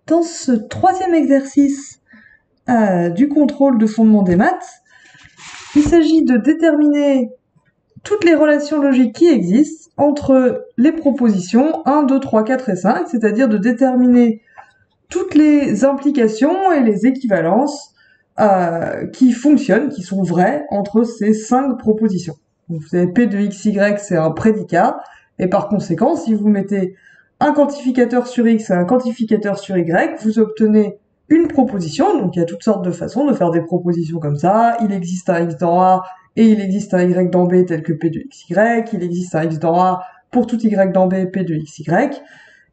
Dans ce troisième exercice du contrôle de fondement des maths, il s'agit de déterminer toutes les relations logiques qui existent entre les propositions 1, 2, 3, 4 et 5, c'est-à-dire de déterminer toutes les implications et les équivalences qui fonctionnent, qui sont vraies entre ces 5 propositions. Donc vous avez P de x, y, c'est un prédicat, et par conséquent, si vous mettez un quantificateur sur x et un quantificateur sur y, vous obtenez une proposition. Donc il y a toutes sortes de façons de faire des propositions comme ça. Il existe un x dans A et il existe un y dans B tel que P de xy. Il existe un x dans A pour tout y dans B, P de xy,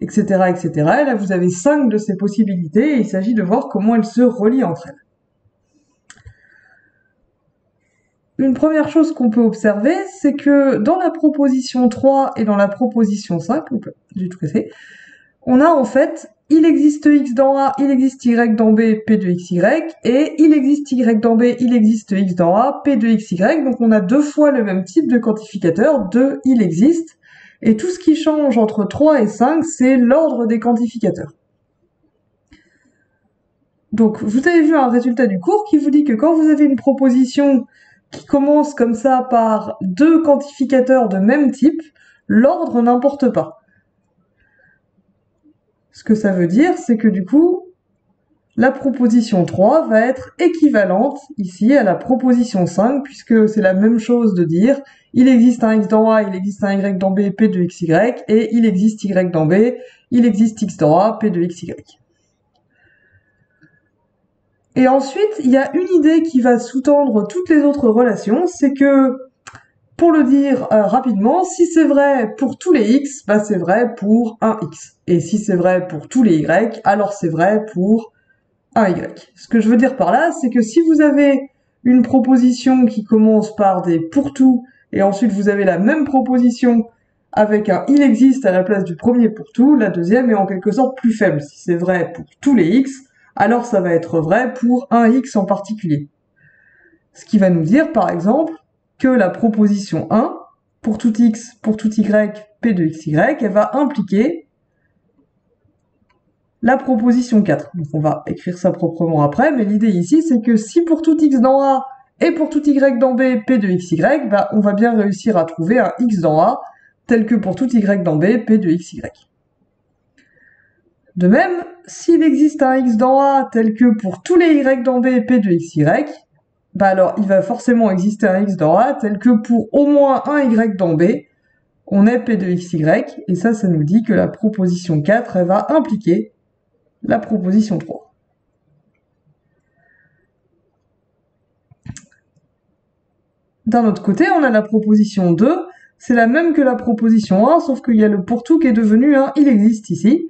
etc., etc. Et là, vous avez 5 de ces possibilités et il s'agit de voir comment elles se relient entre elles. Une première chose qu'on peut observer, c'est que dans la proposition 3 et dans la proposition 5, j'ai tout cassé, on a en fait il existe x dans A, il existe y dans B, P de xy, et il existe y dans B, il existe x dans A, P de xy, donc on a 2 fois le même type de quantificateur de il existe, et tout ce qui change entre 3 et 5, c'est l'ordre des quantificateurs. Donc vous avez vu un résultat du cours qui vous dit que quand vous avez une proposition qui commence comme ça par 2 quantificateurs de même type, l'ordre n'importe pas. Ce que ça veut dire, c'est que du coup, la proposition 3 va être équivalente ici à la proposition 5, puisque c'est la même chose de dire il existe un x dans A, il existe un y dans B, P de xy, et il existe y dans B, il existe x dans A, P de xy. Et ensuite, il y a une idée qui va sous-tendre toutes les autres relations, c'est que, pour le dire rapidement, si c'est vrai pour tous les x, bah c'est vrai pour un x. Et si c'est vrai pour tous les y, alors c'est vrai pour un y. Ce que je veux dire par là, c'est que si vous avez une proposition qui commence par des pour tout, et ensuite vous avez la même proposition avec un il existe à la place du premier pour tout, la deuxième est en quelque sorte plus faible. Si c'est vrai pour tous les x, alors ça va être vrai pour un x en particulier. Ce qui va nous dire, par exemple, que la proposition 1, pour tout x, pour tout y, P de xy, elle va impliquer la proposition 4. Donc on va écrire ça proprement après, mais l'idée ici, c'est que si pour tout x dans A et pour tout y dans B, P de xy, bah, on va bien réussir à trouver un x dans A, tel que pour tout y dans B, P de xy. De même, s'il existe un x dans A, tel que pour tous les y dans B, P de xy, bah alors il va forcément exister un x dans A, tel que pour au moins un y dans B, on est P de xy, et ça nous dit que la proposition 4, elle va impliquer la proposition 3. D'un autre côté, on a la proposition 2, c'est la même que la proposition 1, sauf qu'il y a le pour tout qui est devenu un il existe ici.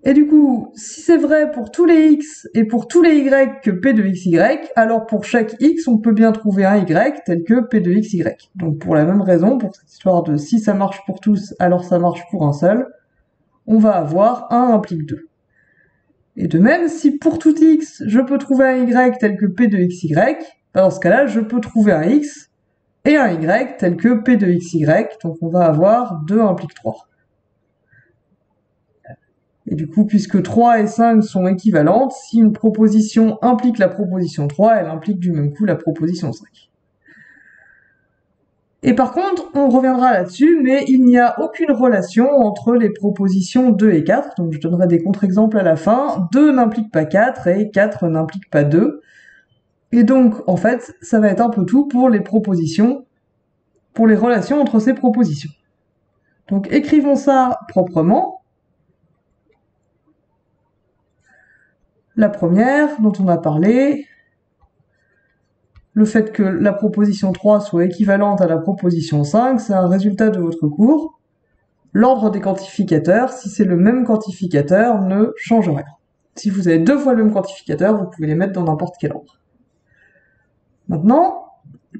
Et du coup, si c'est vrai pour tous les x et pour tous les y que P de xy, alors pour chaque x, on peut bien trouver un y tel que P de xy. Donc pour la même raison, pour cette histoire de si ça marche pour tous, alors ça marche pour un seul, on va avoir 1 implique 2. Et de même, si pour tout x, je peux trouver un y tel que P de xy, dans ce cas-là, je peux trouver un x et un y tel que P de xy, donc on va avoir 2 implique 3. Et du coup, puisque 3 et 5 sont équivalentes, si une proposition implique la proposition 3, elle implique du même coup la proposition 5. Et par contre, on reviendra là-dessus, mais il n'y a aucune relation entre les propositions 2 et 4, donc je donnerai des contre-exemples à la fin. 2 n'implique pas 4 et 4 n'implique pas 2. Et donc, en fait, ça va être un peu tout pour les propositions, pour les relations entre ces propositions. Donc écrivons ça proprement. La première, dont on a parlé, le fait que la proposition 3 soit équivalente à la proposition 5, c'est un résultat de votre cours. L'ordre des quantificateurs, si c'est le même quantificateur, ne change rien. Si vous avez 2 fois le même quantificateur, vous pouvez les mettre dans n'importe quel ordre. Maintenant,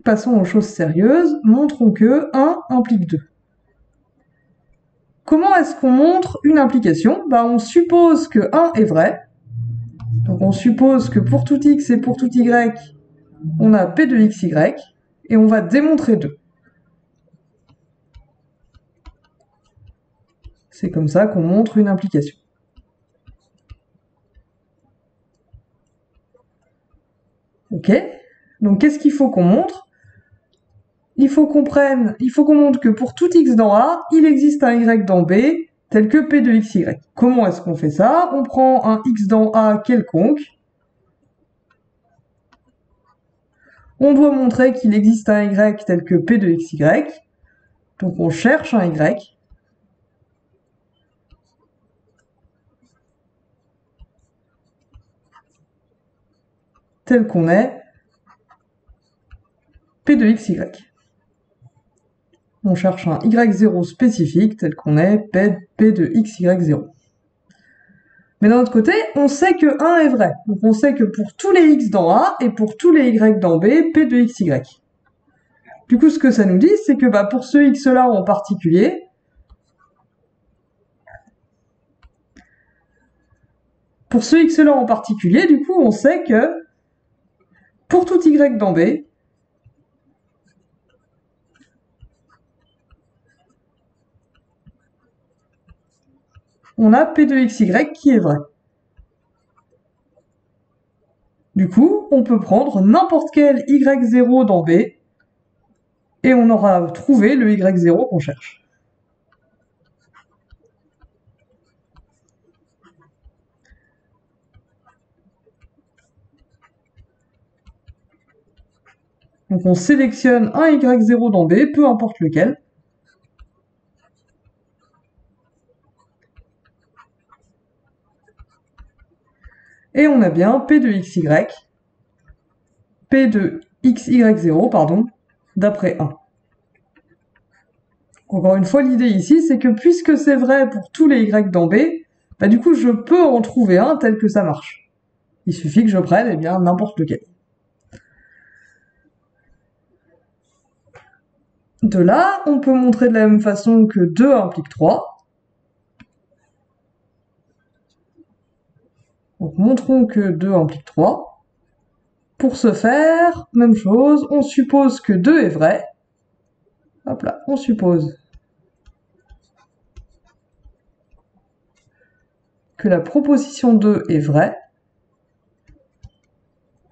passons aux choses sérieuses. Montrons que 1 implique 2. Comment est-ce qu'on montre une implication ? On suppose que 1 est vrai. Donc on suppose que pour tout x et pour tout y, on a P de xy, et on va démontrer 2. C'est comme ça qu'on montre une implication. Ok? Donc qu'est-ce qu'il faut qu'on montre? Il faut qu'on montre que pour tout x dans A, il existe un y dans B, tel que P de xy. Comment est-ce qu'on fait ça? On prend un x dans A quelconque. On doit montrer qu'il existe un y tel que P de xy. Donc on cherche un y. Tel qu'on est P de xy. On cherche un y0 spécifique tel qu'on est P de xy0. Mais d'un autre côté, on sait que 1 est vrai. Donc on sait que pour tous les x dans A et pour tous les y dans B, P de xy. Du coup, ce que ça nous dit, c'est que pour ce x-là en particulier, du coup, on sait que pour tout y dans B, on a P de xy qui est vrai. Du coup, on peut prendre n'importe quel y0 dans B et on aura trouvé le y0 qu'on cherche. Donc on sélectionne un y0 dans B, peu importe lequel. Et on a bien P de xy, P de xy0, pardon, d'après 1. Encore une fois, l'idée ici, c'est que puisque c'est vrai pour tous les y dans B, du coup, je peux en trouver un tel que ça marche. Il suffit que je prenne, n'importe lequel. De là, on peut montrer de la même façon que 2 implique 3. Donc, montrons que 2 implique 3. Pour ce faire, même chose, on suppose que 2 est vrai. Hop là, on suppose que la proposition 2 est vraie.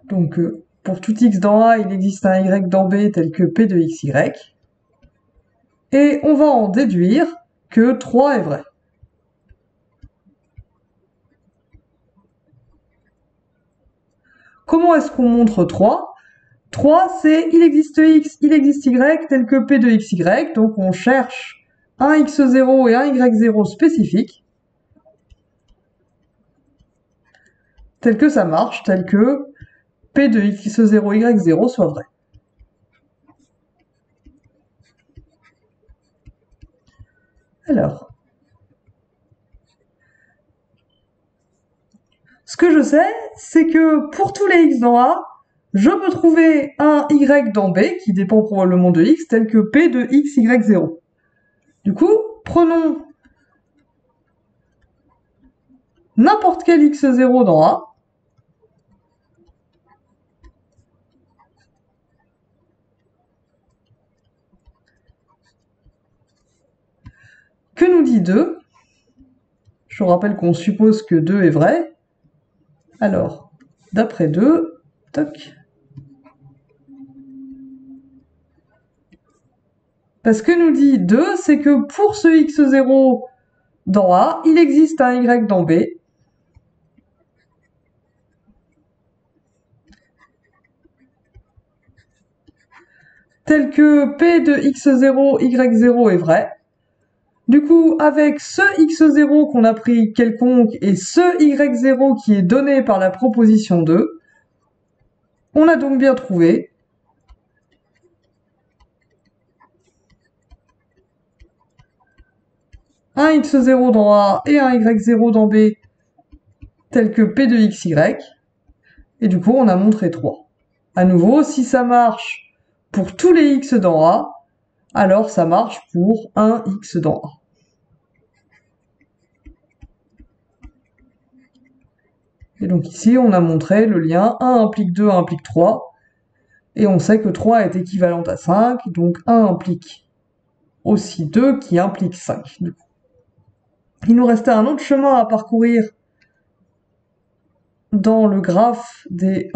Donc, pour tout x dans A, il existe un y dans B tel que P de xy. Et on va en déduire que 3 est vrai. Comment est-ce qu'on montre 3? 3, c'est il existe x, il existe y, tel que P de xy. Donc on cherche un x0 et un y0 spécifique, tel que ça marche, tel que P de x0, y0 soit vrai. Alors, ce que je sais, c'est que pour tous les x dans A, je peux trouver un y dans B, qui dépend probablement de x, tel que P de xy0. Du coup, prenons n'importe quel x0 dans A, que nous dit 2. Je vous rappelle qu'on suppose que 2 est vrai. Alors, d'après 2, toc. Parce que nous dit 2, c'est que pour ce x0 dans A, il existe un y dans B. Tel que P de x0, y0 est vrai. Du coup, avec ce x0 qu'on a pris quelconque et ce y0 qui est donné par la proposition 2, on a donc bien trouvé un x0 dans A et un y0 dans B tel que P de xy. Et du coup, on a montré 3. À nouveau, si ça marche pour tous les x dans A, alors ça marche pour un x dans A. Et donc ici, on a montré le lien 1 implique 2 implique 3. Et on sait que 3 est équivalent à 5, donc 1 implique aussi 2 qui implique 5. Il nous restait un autre chemin à parcourir dans le graphe des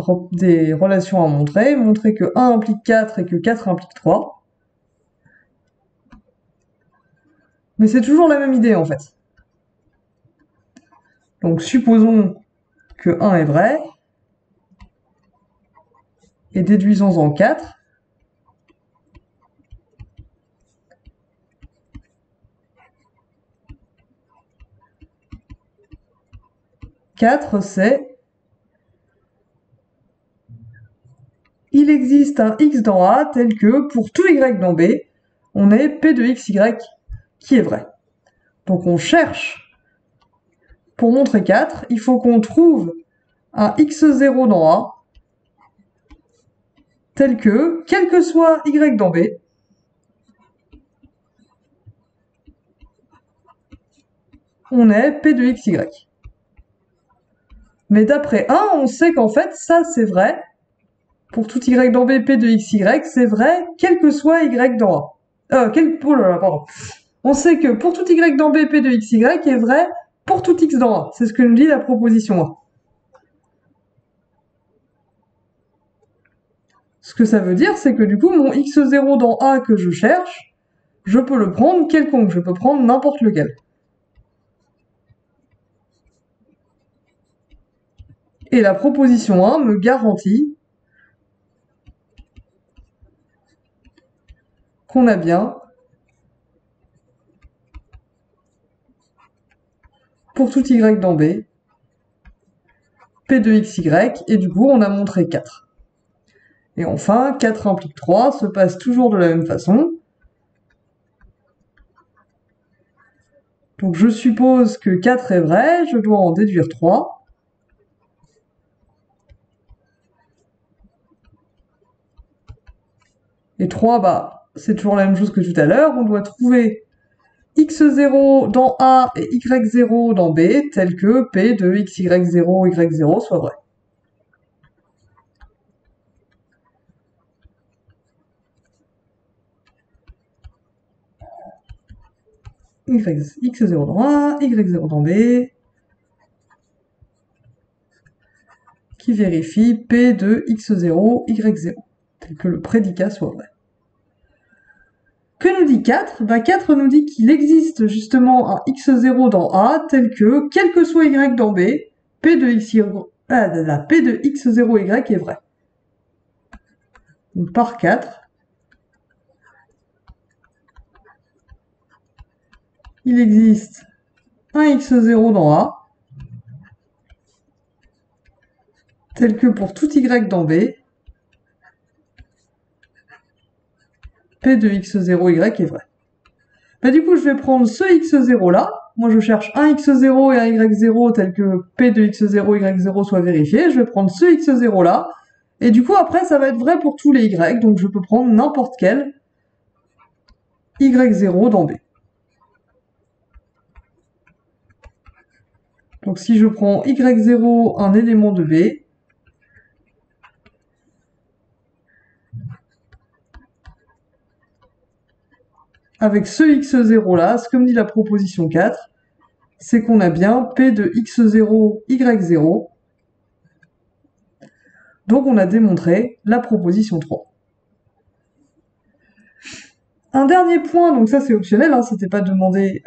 relations à montrer que 1 implique 4 et que 4 implique 3. Mais c'est toujours la même idée en fait. Donc supposons que 1 est vrai, et déduisons-en 4. C'est il existe un x dans A tel que pour tout y dans B, on ait P de xy qui est vrai. Donc on cherche, pour montrer 4, il faut qu'on trouve un x0 dans A tel que, quel que soit y dans B, on ait P de xy. Mais d'après 1, on sait qu'en fait, ça c'est vrai. Pour tout y dans B, P de xy, c'est vrai, quel que soit y dans A. Oh là là, pardon. On sait que pour tout y dans B, P de xy est vrai pour tout x dans A. C'est ce que nous dit la proposition 1. Ce que ça veut dire, c'est que du coup, mon x0 dans A que je cherche, je peux le prendre quelconque, je peux prendre n'importe lequel. Et la proposition 1 me garantit qu'on a bien, pour tout y dans B, P de xy, et du coup, on a montré 4. Et enfin, 4 implique 3 se passe toujours de la même façon. Donc je suppose que 4 est vrai, je dois en déduire 3. Et 3, bah, c'est toujours la même chose que tout à l'heure, on doit trouver x0 dans A et y0 dans B, tel que P de xy0, y0 soit vrai. x0 dans A, y0 dans B, qui vérifie P de x0, y0, tel que le prédicat soit vrai. Que nous dit 4 ? 4 nous dit qu'il existe justement un x0 dans A tel que, quel que soit y dans B, P de x0, P de x0y est vrai. Donc par 4, il existe un x0 dans A tel que pour tout y dans B, P de x0y est vrai. Du coup, je vais prendre ce x0 là. Moi, je cherche un x0 et un y0 tel que P de x0, y0 soit vérifié. Je vais prendre ce x0 là. Et du coup, après, ça va être vrai pour tous les y. Donc, je peux prendre n'importe quel y0 dans B. Donc, si je prends y0, un élément de B, avec ce x0 là, ce que me dit la proposition 4, c'est qu'on a bien P de x0, y0. Donc on a démontré la proposition 3. Un dernier point, donc ça c'est optionnel, hein, c'était pas demandé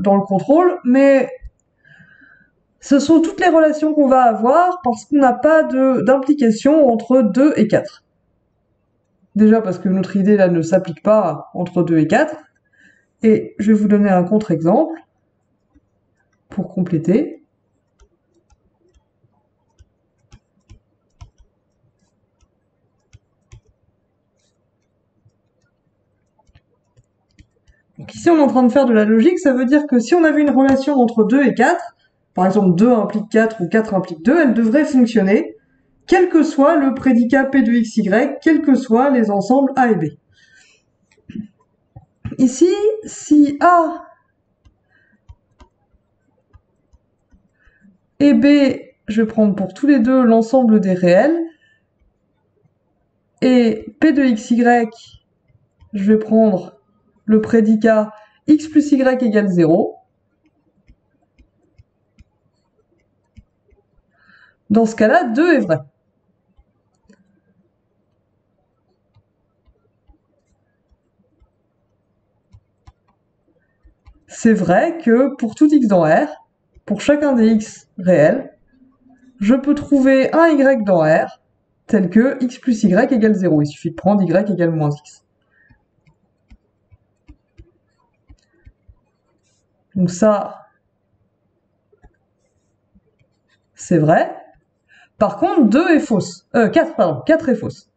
dans le contrôle, mais ce sont toutes les relations qu'on va avoir parce qu'on n'a pas d'implication entre 2 et 4. Déjà parce que notre idée là ne s'applique pas entre 2 et 4. Et je vais vous donner un contre-exemple pour compléter. Donc ici, on est en train de faire de la logique, ça veut dire que si on avait une relation entre 2 et 4, par exemple 2 implique 4 ou 4 implique 2, elle devrait fonctionner, quel que soit le prédicat P de xy, quels que soient les ensembles A et B. Ici, si A et B, je vais prendre pour tous les deux l'ensemble des réels, et P de xy, je vais prendre le prédicat x plus y égale 0. Dans ce cas-là, 2 est vrai. C'est vrai que pour tout x dans R, pour chacun des x réels, je peux trouver un y dans R tel que x plus y égale 0. Il suffit de prendre y égale moins x. Donc ça, c'est vrai. Par contre, 2 est fausse. 4, pardon, 4 est fausse.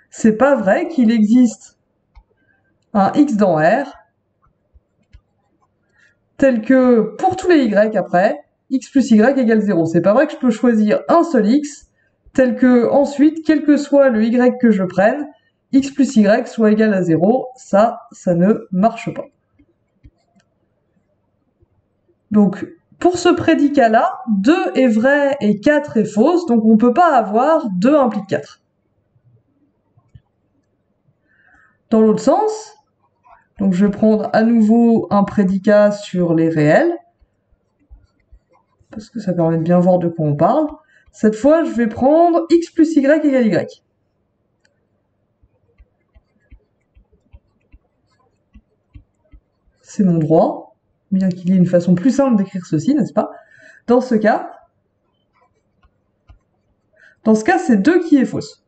C'est pas vrai qu'il existe un x dans R tel que, pour tous les y après, x plus y égale 0. C'est pas vrai que je peux choisir un seul x tel que, ensuite, quel que soit le y que je prenne, x plus y soit égal à 0. Ça ne marche pas. Donc, pour ce prédicat-là, 2 est vrai et 4 est fausse, donc on ne peut pas avoir 2 implique 4. Dans l'autre sens, donc je vais prendre à nouveau un prédicat sur les réels, parce que ça permet de bien voir de quoi on parle. Cette fois, je vais prendre x plus y égale y. C'est mon droit, bien qu'il y ait une façon plus simple d'écrire ceci, n'est-ce pas? Dans ce cas, c'est 2 qui est fausse.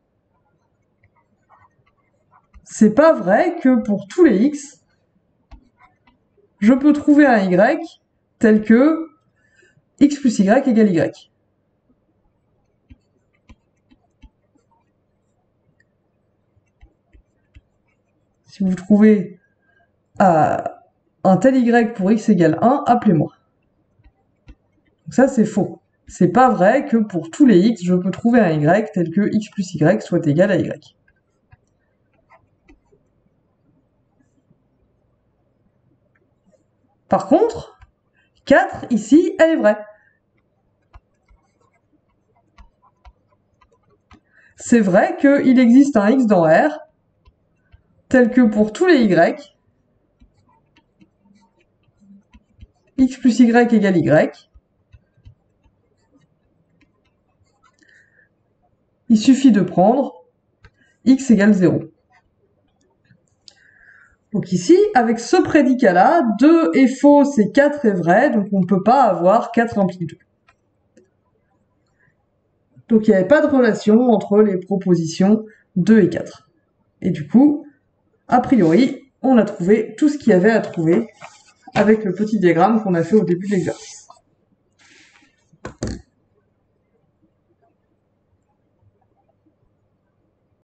C'est pas vrai que pour tous les x, je peux trouver un y tel que x plus y égale y. Si vous trouvez un tel y pour x égale 1, appelez-moi. Donc ça, c'est faux. C'est pas vrai que pour tous les x, je peux trouver un y tel que x plus y soit égal à y. Par contre, 4, ici, elle est vraie. C'est vrai qu'il existe un x dans R, tel que pour tous les y, x plus y égale y. Il suffit de prendre x égale 0. Donc ici, avec ce prédicat-là, 2 est faux et 4 est vrai, donc on ne peut pas avoir 4 implique 2. Donc il n'y avait pas de relation entre les propositions 2 et 4. Et du coup, a priori, on a trouvé tout ce qu'il y avait à trouver avec le petit diagramme qu'on a fait au début de l'exercice.